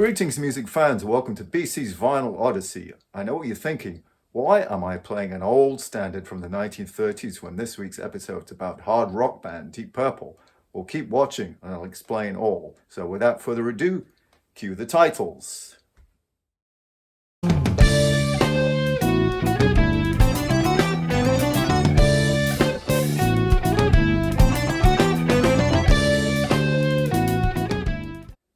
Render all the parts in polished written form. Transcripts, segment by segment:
Greetings music fans, welcome to BC's Vinyl Odyssey. I know what you're thinking, why am I playing an old standard from the 1930s when this week's episode's about hard rock band Deep Purple? Well, keep watching and I'll explain all. So without further ado, cue the titles.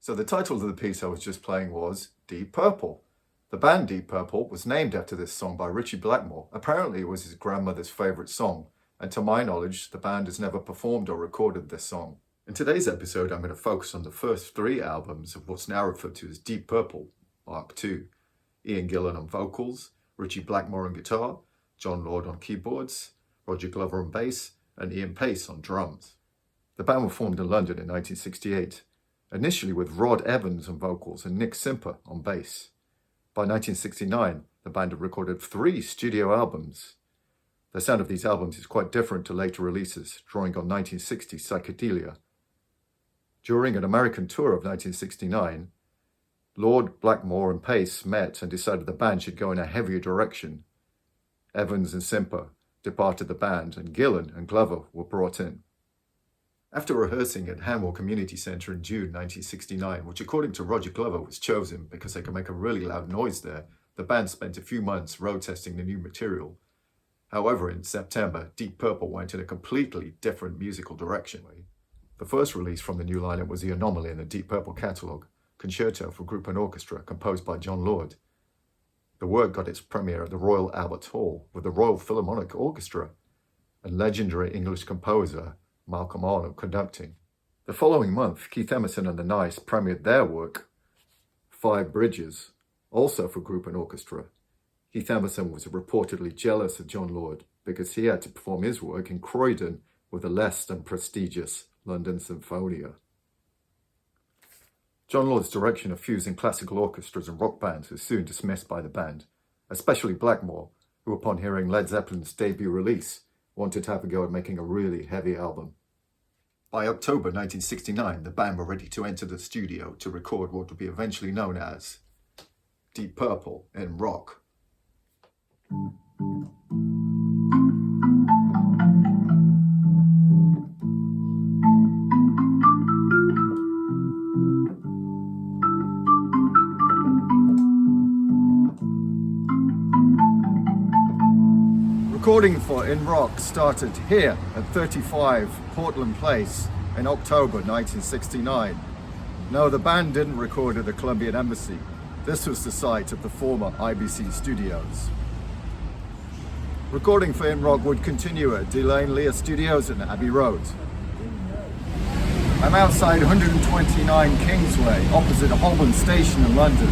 So the title of the piece I was just playing was Deep Purple. The band Deep Purple was named after this song by Ritchie Blackmore. Apparently it was his grandmother's favourite song, and to my knowledge, the band has never performed or recorded this song. In today's episode, I'm going to focus on the first three albums of what's now referred to as Deep Purple, Mark II. Ian Gillan on vocals, Ritchie Blackmore on guitar, John Lord on keyboards, Roger Glover on bass, and Ian Paice on drums. The band were formed in London in 1968. Initially with Rod Evans on vocals and Nick Simper on bass. By 1969, the band had recorded 3 studio albums. The sound of these albums is quite different to later releases, drawing on 1960s psychedelia. During an American tour of 1969, Lord, Blackmore and Paice met and decided the band should go in a heavier direction. Evans and Simper departed the band and Gillan and Glover were brought in. After rehearsing at Hummel Community Centre in June 1969, which according to Roger Glover was chosen because they could make a really loud noise there, the band spent a few months road testing the new material. However, in September, Deep Purple went in a completely different musical direction. The first release from the new lineup was the anomaly in the Deep Purple catalogue, Concerto for Group and Orchestra, composed by John Lord. The work got its premiere at the Royal Albert Hall with the Royal Philharmonic Orchestra and legendary English composer Malcolm Arnold conducting. The following month, Keith Emerson and the Nice premiered their work, Five Bridges, also for group and orchestra. Keith Emerson was reportedly jealous of John Lord because he had to perform his work in Croydon with the less than prestigious London Sinfonia. John Lord's direction of fusing classical orchestras and rock bands was soon dismissed by the band, especially Blackmore, who upon hearing Led Zeppelin's debut release, wanted to have a go at making a really heavy album. By October 1969, the band were ready to enter the studio to record what would be eventually known as Deep Purple in rock. Recording for In Rock started here at 35 Portland Place in October 1969. No, the band didn't record at the Colombian Embassy. This was the site of the former IBC studios. Recording for In Rock would continue at Delane Lear Studios in Abbey Road. I'm outside 129 Kingsway, opposite Holborn Station in London.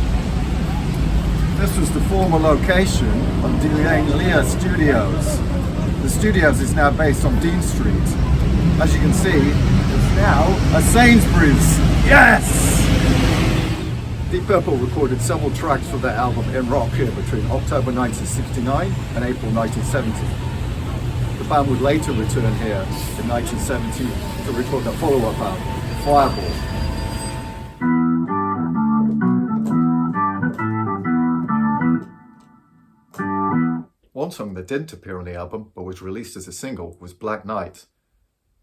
This was the former location of Delane Lear Studios. The studios is now based on Dean Street. As you can see, it's now a Sainsbury's. Yes! Deep Purple recorded several tracks for their album In Rock here between October 1969 and April 1970. The band would later return here in 1970 to record their follow-up album, Fireball. One song that didn't appear on the album, but was released as a single, was Black Night.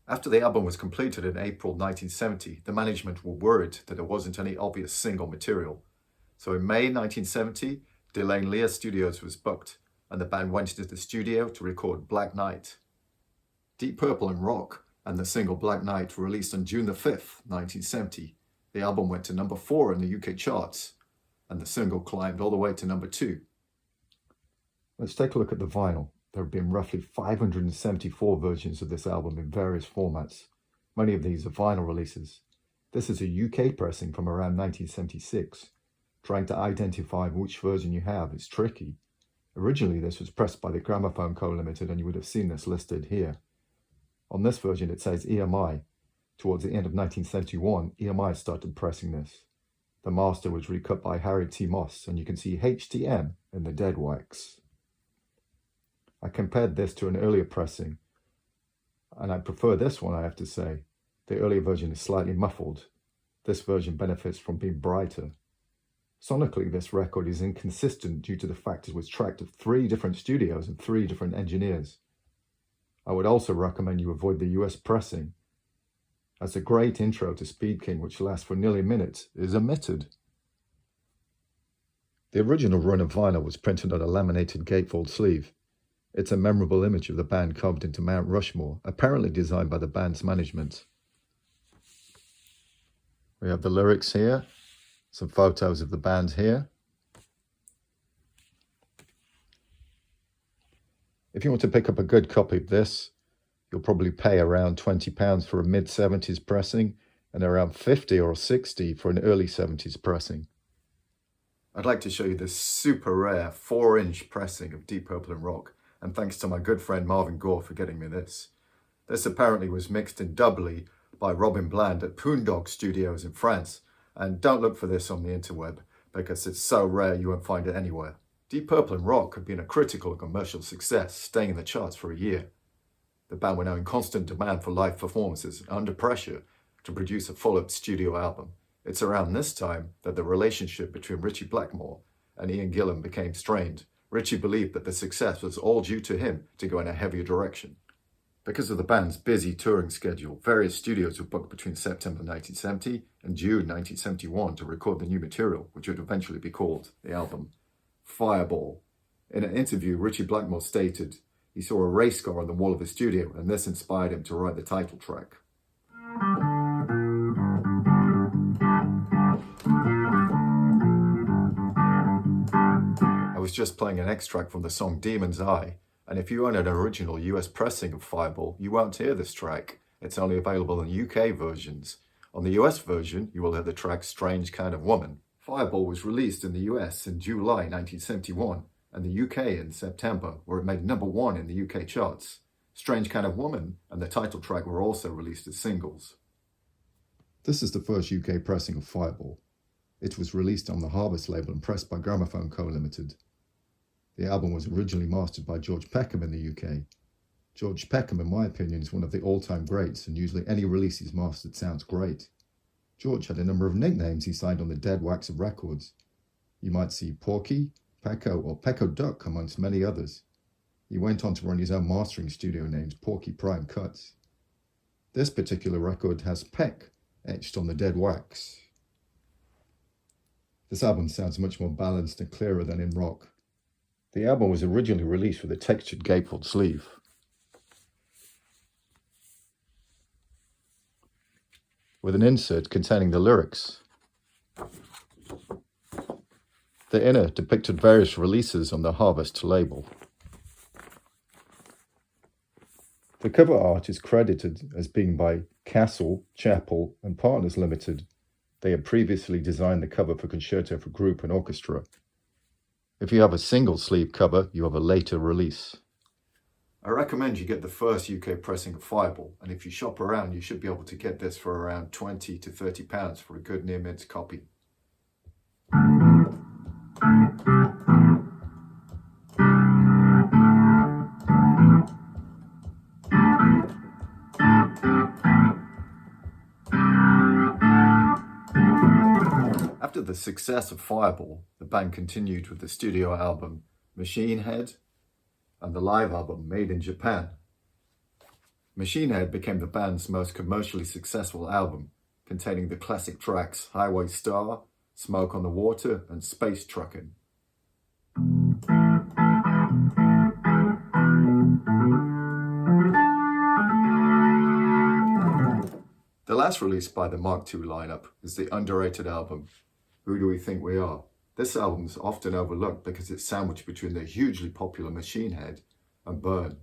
After the album was completed in April 1970, the management were worried that there wasn't any obvious single material. So in May 1970, Delane Lear Studios was booked, and the band went into the studio to record Black Night. Deep Purple in rock, and the single Black Night were released on June the 5th, 1970. The album went to number 4 in the UK charts, and the single climbed all the way to number 2. Let's take a look at the vinyl. There have been roughly 574 versions of this album in various formats. Many of these are vinyl releases. This is a UK pressing from around 1976. Trying to identify which version you have is tricky. Originally this was pressed by the Gramophone Co Limited and you would have seen this listed here. On this version it says EMI. Towards the end of 1971, EMI started pressing this. The master was recut by Harry T. Moss and you can see HTM in the dead wax. I compared this to an earlier pressing, and I prefer this one, I have to say. The earlier version is slightly muffled. This version benefits from being brighter. Sonically, this record is inconsistent due to the fact it was tracked at 3 different studios and 3 different engineers. I would also recommend you avoid the US pressing, as the great intro to Speed King, which lasts for nearly a minute, is omitted. The original run of vinyl was printed on a laminated gatefold sleeve. It's a memorable image of the band carved into Mount Rushmore, apparently designed by the band's management. We have the lyrics here, some photos of the band here. If you want to pick up a good copy of this, you'll probably pay around £20 for a mid-70s pressing and around $50 or $60 for an early 70s pressing. I'd like to show you this super rare 4-inch pressing of Deep Purple and Rock, and thanks to my good friend Marvin Gore for getting me this. This apparently was mixed in doubly by Robin Bland at Poondog Studios in France, and don't look for this on the interweb because it's so rare you won't find it anywhere. Deep Purple and Rock have been a critical commercial success, staying in the charts for a year. The band were now in constant demand for live performances and under pressure to produce a full-up studio album. It's around this time that the relationship between Ritchie Blackmore and Ian Gillan became strained. Ritchie believed that the success was all due to him to go in a heavier direction. Because of the band's busy touring schedule, various studios were booked between September 1970 and June 1971 to record the new material, which would eventually be called the album Fireball. In an interview, Ritchie Blackmore stated he saw a race car on the wall of his studio, and this inspired him to write the title track. I was just playing an extract from the song Demon's Eye, and if you own an original US pressing of Fireball, you won't hear this track. It's only available in UK versions. On the US version, you will hear the track Strange Kind of Woman. Fireball was released in the US in July 1971, and the UK in September, where it made #1 in the UK charts. Strange Kind of Woman and the title track were also released as singles. This is the first UK pressing of Fireball. It was released on the Harvest label and pressed by Gramophone Co. Limited. The album was originally mastered by George Peckham in the UK. George Peckham, in my opinion, is one of the all-time greats, and usually any release he's mastered sounds great. George had a number of nicknames he signed on the Dead Wax of Records. You might see Porky, Pecco, or Pecco Duck amongst many others. He went on to run his own mastering studio named Porky Prime Cuts. This particular record has Peck etched on the Dead Wax. This album sounds much more balanced and clearer than in Rock. The album was originally released with a textured gatefold sleeve. With an insert containing the lyrics. The inner depicted various releases on the Harvest label. The cover art is credited as being by Castle, Chapel and Partners Limited. They had previously designed the cover for Concerto for Group and Orchestra. If you have a single sleeve cover, you have a later release. I recommend you get the first UK pressing of Fireball, and if you shop around, you should be able to get this for around £20 to £30 for a good near mint copy. After the success of Fireball, the band continued with the studio album Machine Head and the live album Made in Japan. Machine Head became the band's most commercially successful album, containing the classic tracks Highway Star, Smoke on the Water and Space Truckin'. The last release by the Mark II lineup is the underrated album Who Do We Think We Are? This album is often overlooked because it's sandwiched between the hugely popular Machine Head and Burn.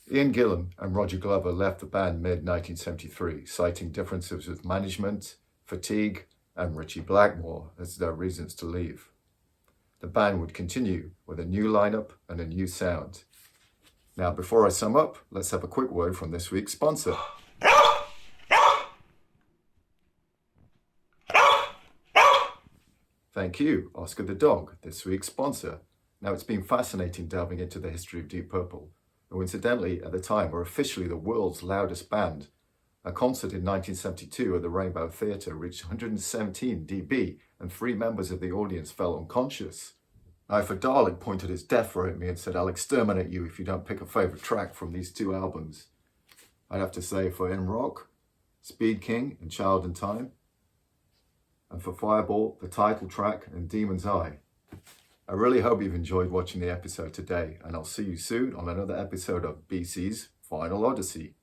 Ian Gillan and Roger Glover left the band mid-1973, citing differences with management, fatigue, and Ritchie Blackmore as their reasons to leave. The band would continue with a new lineup and a new sound. Now, before I sum up, let's have a quick word from this week's sponsor. Thank you, Oscar the Dog, this week's sponsor. Now, it's been fascinating delving into the history of Deep Purple, who incidentally at the time were officially the world's loudest band, A concert in 1972 at the Rainbow Theatre reached 117 dB and 3 members of the audience fell unconscious. Now, if a Dalek pointed his death ray at me and said, "I'll exterminate you if you don't pick a favourite track from these 2 albums," I'd have to say for In Rock, Speed King and Child in Time, and for Fireball, the title track and Demon's Eye. I really hope you've enjoyed watching the episode today, and I'll see you soon on another episode of BC's Vinyl Odyssey.